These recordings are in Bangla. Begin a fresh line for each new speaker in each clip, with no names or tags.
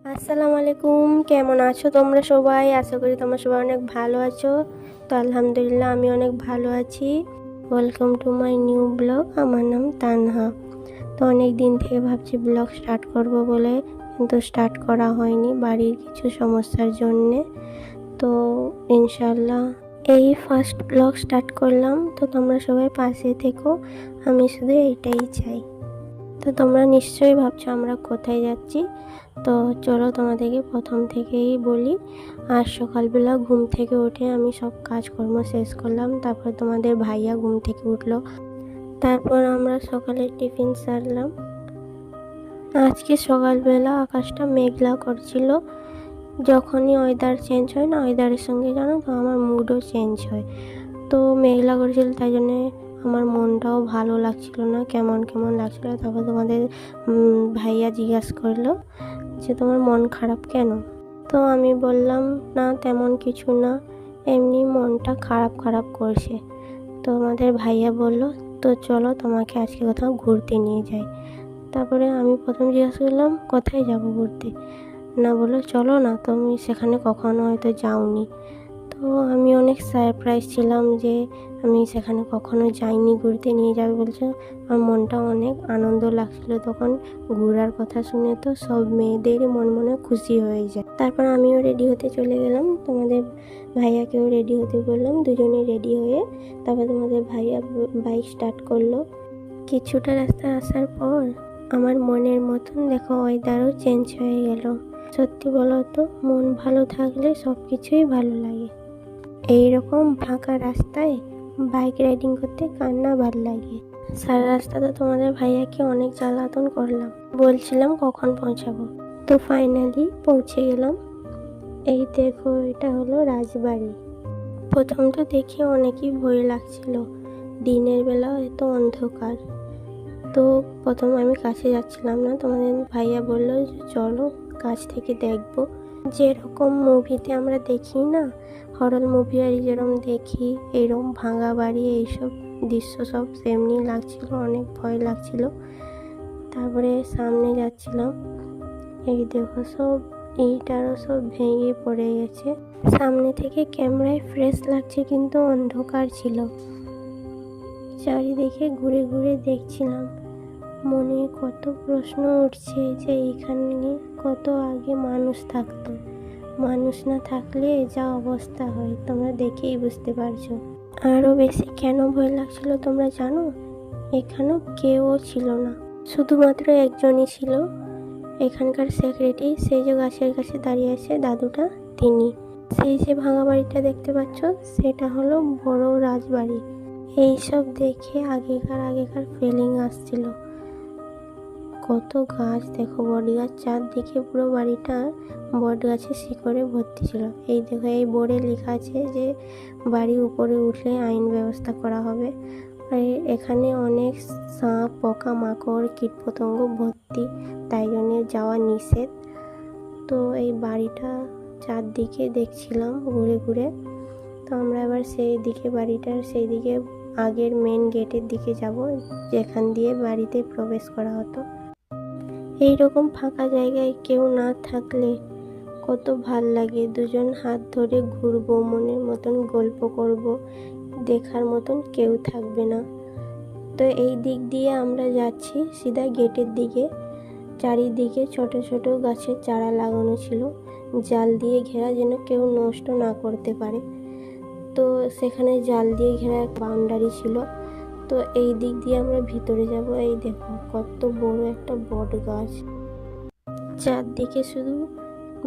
আসসালামু আলাইকুম, কেমন আছো তোমরা সবাই? আশা করি তোমরা সবাই অনেক ভালো আছো। তো আলহামদুলিল্লাহ আমি অনেক ভালো আছি। Welcome to my new blog. আমার নাম তানহা। তো অনেক দিন থেকে ভাবছি ব্লগ স্টার্ট করব বলে, কিন্তু স্টার্ট করা হয়নি বাড়ির কিছু সমস্যার জন্যে। তো ইনশাল্লাহ এই ফার্স্ট ব্লগ স্টার্ট করলাম। তো তোমরা সবাই পাশে থেকো, আমি শুধু এইটাই চাই। তো তোমরা নিশ্চয়ই ভাবছো আমরা কোথায় যাচ্ছি। তো চলো তোমাদেরকে প্রথম থেকেই বলি। আর সকালবেলা ঘুম থেকে উঠে আমি সব কাজকর্ম শেষ করলাম। তারপর তোমাদের ভাইয়া ঘুম থেকে উঠলো। তারপর আমরা সকালে টিফিন সারলাম। আজকে সকালবেলা আকাশটা মেঘলা করছিল। যখনই ওয়েদার চেঞ্জ হয় না, ওয়েদারের সঙ্গে জানো তো আমার মুডও চেঞ্জ হয়। তো মেঘলা করেছিল, তাই জন্যে আমার মনটাও ভালো লাগছিল না, কেমন কেমন লাগছিলো। তারপর তোমাদের ভাইয়া জিজ্ঞাসা করলো যে তোমার মন খারাপ কেন? তো আমি বললাম না তেমন কিছু না, এমনি মনটা খারাপ খারাপ করছে। তো আমাদের ভাইয়া বলল তো চলো তোমাকে আজকে কোথাও ঘুরতে নিয়ে যাই। তারপরে আমি প্রথম জিজ্ঞাসা করলাম কোথায় যাব ঘুরতে? না, বললো চলো না, তুমি সেখানে কখনো হয়তো যাওনি। তো আমি অনেক সারপ্রাইজ ছিলাম যে আমি সেখানে কখনো যাইনি, ঘুরতে নিয়ে যাবে বলছে। আমার মনটা অনেক আনন্দ লাগছিল তখন ঘোরার কথা শুনে। তো সব মেয়েদেরই মন মনে খুশি হয়ে যায়। তারপর আমিও রেডি হতে চলে গেলাম, তোমাদের ভাইয়াকেও রেডি হতে বললাম। দুজনেই রেডি হয়ে তারপর তোমাদের ভাইয়া বাইক স্টার্ট করলো। কিছুটা রাস্তা আসার পর আমার মনের মতন দেখো ওয়েদারও চেঞ্জ হয়ে গেল। সত্যি বলো তো, মন ভালো থাকলে সব কিছুই ভালো লাগে। এইরকম ফাঁকা রাস্তায় বাইক রাইডিং করতে কার না ভালো লাগে। সারা রাস্তা তো তোমাদের ভাইয়াকে অনেক জ্বালাতন করলাম, বলছিলাম কখন পৌঁছাবো। তো ফাইনালি পৌঁছে গেলাম। এই দেখো, এটা হলো রাজবাড়ি। প্রথম তো দেখে অনেকই ভয় লাগছিল, দিনের বেলা এত অন্ধকার। তো প্রথম আমি কাছে যাচ্ছিলাম না, তোমাদের ভাইয়া বললো যে চলো কাছ থেকে দেখবো। যেরকম মুভিতে আমরা দেখি না, হরর মুভি আর যেরকম দেখি এরকম ভাঙা বাড়ি এইসব দৃশ্য সব সেমনি লাগছিল, অনেক ভয় লাগছিল। তারপরে সামনে যাচ্ছিলাম, এই দেখো সব ইট আরও সব ভেঙে পড়ে গেছে। সামনে থেকে ক্যামেরায় ফ্রেশ লাগছে, কিন্তু অন্ধকার ছিল। চারিদিকে ঘুরে ঘুরে দেখছিলাম, মনে কত প্রশ্ন উঠছে যে এখানে কত আগে মানুষ থাকতো। মানুষ না থাকলে যা অবস্থা হয় তোমরা দেখেই বুঝতে পারছো। আরও বেশি কেন ভয় লাগছিল তোমরা জানো? এখানেও কেউও ছিল না, শুধুমাত্র একজনই ছিল, এখানকার সেক্রেটারি। সেই যে গাছের কাছে দাঁড়িয়ে আছে দাদুটা, তিনি। সেই যে ভাঙা বাড়িটা দেখতে পাচ্ছ, সেটা হলো বড় রাজবাড়ি। এইসব দেখে আগেকার ফিলিং আসছিল। কত গাছ দেখো, বট গাছ, চারদিকে পুরো বাড়িটা বট গাছের শিকড়ে ভর্তি ছিল। এই দেখো, এই বোর্ডে লেখা আছে যে বাড়ির উপরে উঠলে আইন ব্যবস্থা করা হবে। আর এখানে অনেক সাপ, পোকা মাকড়, কীটপতঙ্গ ভর্তি, তাই জন্য যাওয়া নিষেধ। তো এই বাড়িটা চারদিকে দেখছিলাম ঘুরে ঘুরে। তো আমরা এবার বাড়িটার সেই দিকে আগের মেন গেটের দিকে যাব, যেখান দিয়ে বাড়িতে প্রবেশ করা হতো। এইরকম ফাঁকা জায়গায় কেউ না থাকলে কত ভাল লাগে। দুজন হাত ধরে ঘুরবো, মনের মতন গল্প করব, দেখার মতন কেউ থাকবে না। তো এই দিক দিয়ে আমরা যাচ্ছি সিধা গেটের দিকে। চারিদিকে ছোট ছোট গাছের চারা লাগানো ছিল, জাল দিয়ে ঘেরা, যেন কেউ নষ্ট না করতে পারে। তো সেখানে জাল দিয়ে ঘেরা এক বাউন্ডারি ছিল। তো এই দিক দিয়ে আমরা ভিতরে যাব। এই দেখো কত বড় একটা বট গাছ, চারদিকে শুধু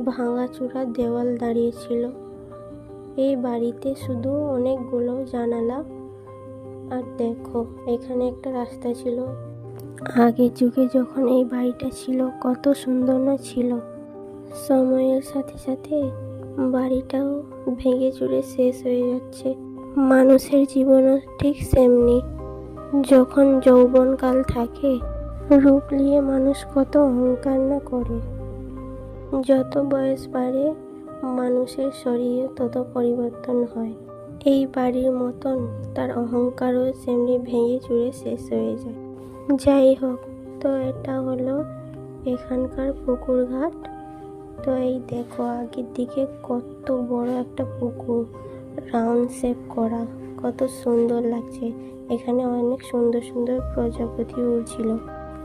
ভাঙাচোরা দেওয়াল দাঁড়িয়ে ছিল। এই বাড়িতে শুধু অনেকগুলো জানালা। আর দেখো এখানে একটা রাস্তা ছিল। আগের যুগে যখন এই বাড়িটা ছিল কত সুন্দর না ছিল। সময়ের সাথে সাথে বাড়িটাও ভেঙে চুরে শেষ হয়ে যাচ্ছে। মানুষের জীবনও ঠিক সেমনি। যখন যৌবনকাল থাকে, রূপ নিয়ে মানুষ কত অহংকার না করে। যত বয়স বাড়ে মানুষের শরীরে তত পরিবর্তন হয়। এই বাড়ির মতন তার অহংকারও সেমনি ভেঙে চুরে শেষ হয়ে যায়। যাই হোক, তো এটা হলো এখানকার পুকুর ঘাট। তো এই দেখো আগের দিকে কত বড় একটা পুকুর, রাউন্ড শেপ করা, কত সুন্দর লাগছে। এখানে অনেক সুন্দর সুন্দর প্রজাপতি উড়ছিল।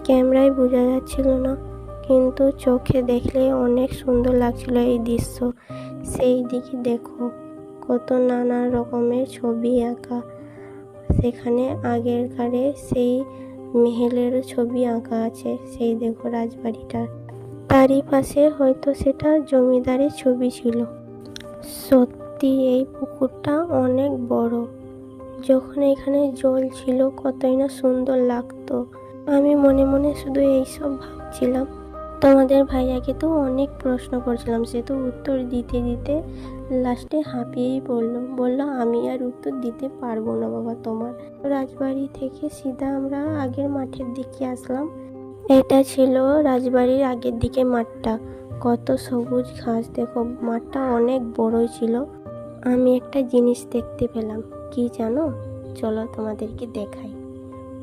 ক্যামেরায় বোঝা যাচ্ছিল না, কিন্তু চোখে দেখলে অনেক সুন্দর লাগছিল এই দৃশ্য। সেই দিকে দেখো কত নানা রকমের ছবি আঁকা, সেখানে আগেরকারে সেই মেহেলের ছবি আঁকা আছে। সেই দেখো রাজবাড়িটার, তারই পাশে হয়তো সেটা জমিদারের ছবি ছিল। সত্যি এই পুকুরটা অনেক বড়। যখন এখানে জল ছিল কতই না সুন্দর লাগতো। আমি মনে মনে শুধু এইসব ভাবছিলাম। তোমাদের ভাইয়াকে তো অনেক প্রশ্ন করছিলাম, সে তো উত্তর দিতে দিতে লাস্টে হাঁপিয়েই বলল আমি আর উত্তর দিতে পারবো না বাবা তোমার। রাজবাড়ি থেকে সিধা আমরা আগের মাঠের দিকে আসলাম। এটা ছিল রাজবাড়ির আগের দিকে মাঠটা, কত সবুজ ঘাস। দেখো মাঠটা অনেক বড়ই ছিল। আমি একটা জিনিস দেখতে পেলাম, কি জানো? চলো তোমাদেরকে দেখাই।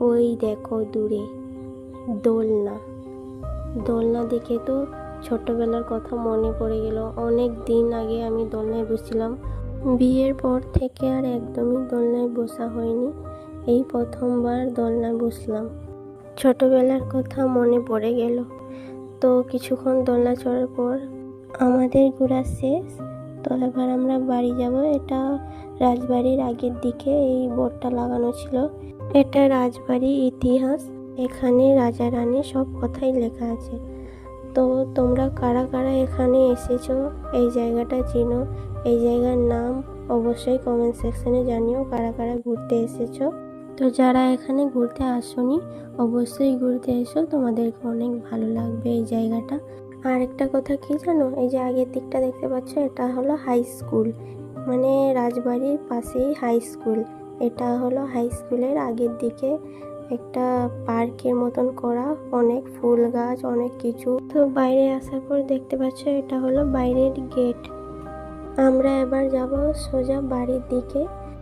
ওই দেখো দূরে দোলনা। দোলনা দেখে তো ছোটবেলার কথা মনে পড়ে গেল। অনেক দিন আগে আমি দোলনায় বসছিলাম। বিয়ের পর থেকে আর একদমই দোলনায় বসা হয়নি, এই প্রথমবার দোলনায় বসলাম। ছোটবেলার কথা মনে পড়ে গেল। তো কিছুক্ষণ দোলনা চড়ার পর আমাদের ঘোরা শেষ। তো এবার আমরা বাড়ি যাব। এটা রাজবাড়ির আগের দিকে এই বোর্ডটা লাগানো ছিল, এটা রাজবাড়ির ইতিহাস। এখানে রাজা রানী সব কথাই লেখা আছে। তো তোমরা কারা কারা এখানে এসেছো, এই জায়গাটা চিনো, এই জায়গার নাম অবশ্যই কমেন্ট সেকশনে জানিও কারা কারা ঘুরতে এসেছো। তো যারা এখানে ঘুরতে আসোনি অবশ্যই ঘুরতে এসো, তোমাদেরকে অনেক ভালো লাগবে এই জায়গাটা। আর একটা কথা কি জানো, এই যে আগের দিকটা দেখতে পাচ্ছ এটা হলো হাই স্কুল, মানে রাজবাড়ির পাশেই হাই স্কুল। এটা হলো হাই স্কুলের আগের দিকে একটা পার্কের মতন করা, অনেক ফুল গাছ অনেক কিছু। তো বাইরে আসার পর দেখতে পাচ্ছ এটা হলো বাইরের গেট। আমরা এবার যাব সোজা বাড়ির দিকে।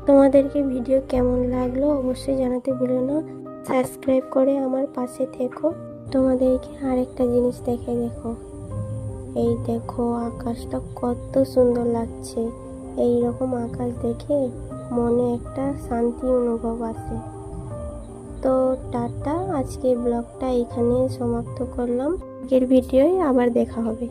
তোমাদেরকে ভিডিও কেমন লাগলো অবশ্যই জানাতে ভুলো না। সাবস্ক্রাইব করে আমার পাশে থেকো। তোমাদেরকে আরেকটা জিনিস দেখে দেখো, এই দেখো আকাশটা কত সুন্দর লাগছে। এই রকম আকাশ দেখে মনে একটা শান্তি অনুভব আসে। তো টাটা, আজকের ব্লগটা এখানে সমাপ্ত করলাম। আগের ভিডিওয় আবার দেখা হবে।